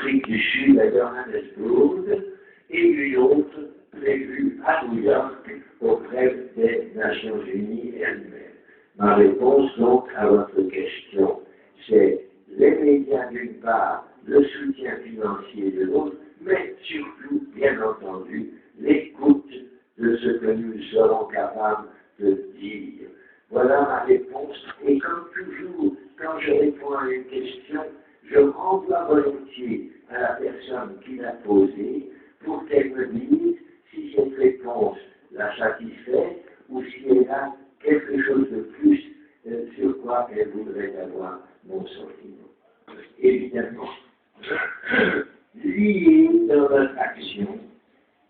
Afrique du Sud, à Johannesburg, et une autre prévue à New York auprès des Nations Unies elles-mêmes. Ma réponse donc à votre question, c'est les médias d'une part, le soutien financier de l'autre, mais surtout, bien entendu, l'écoute de ce que nous serons capables de dire. Voilà ma réponse. Et comme toujours, quand je réponds à une question, je renvoie volontiers à la personne qui l'a posée pour qu'elle me dise si cette réponse la satisfait ou si elle a quelque chose de plus sur quoi elle voudrait avoir mon sentiment. Évidemment, lié dans notre action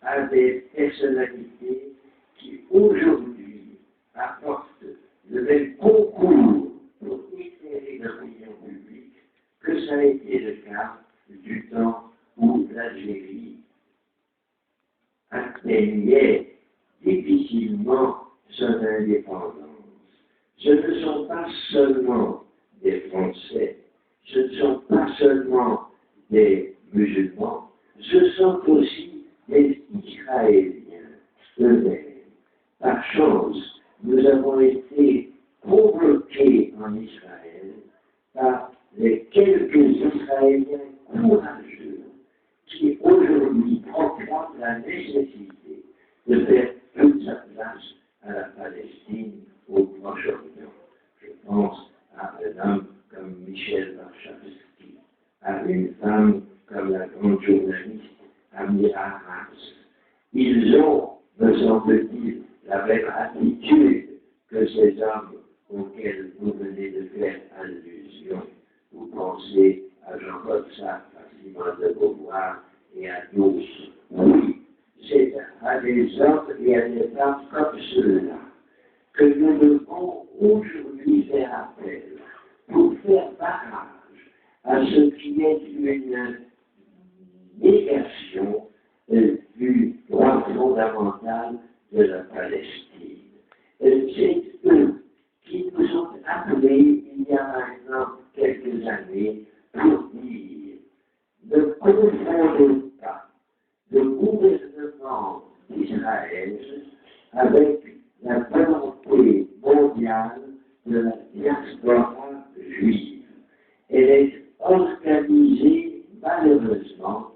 à des personnalités qui aujourd'hui apportent le même concours pour éclairer l'opinion publique que ça a été le cas du temps où l'Algérie atteignait difficilement son indépendance. Ce ne sont pas seulement des Français, ce ne sont pas seulement des musulmans, ce sont aussi des Israéliens eux-mêmes. Par chance, nous avons été convoqués en Israël par les quelques Israéliens courageux qui aujourd'hui proclament la nécessité de faire toute sa place à la Palestine au Proche-Orient. Je pense à un homme comme Michel Warshawski, à une femme comme la grande journaliste Amira Haas. Ils ont, me semble-t-il, la même attitude que ces hommes auxquels vous venez de faire allusion. Vous pensez à Jean-Paul Sartre, à Simone de Beauvoir et à d'autres. Oui, c'est à des hommes et à des femmes comme ceux-là que nous devons aujourd'hui faire appel pour faire barrage à ce qui est une négation du droit fondamental de la Palestine. C'est eux qui nous ont appelés il y a maintenant quelques années pour dire ne confondez pas le gouvernement d'Israël avec la volonté mondiale de la diaspora juive. Elle est organisée malheureusement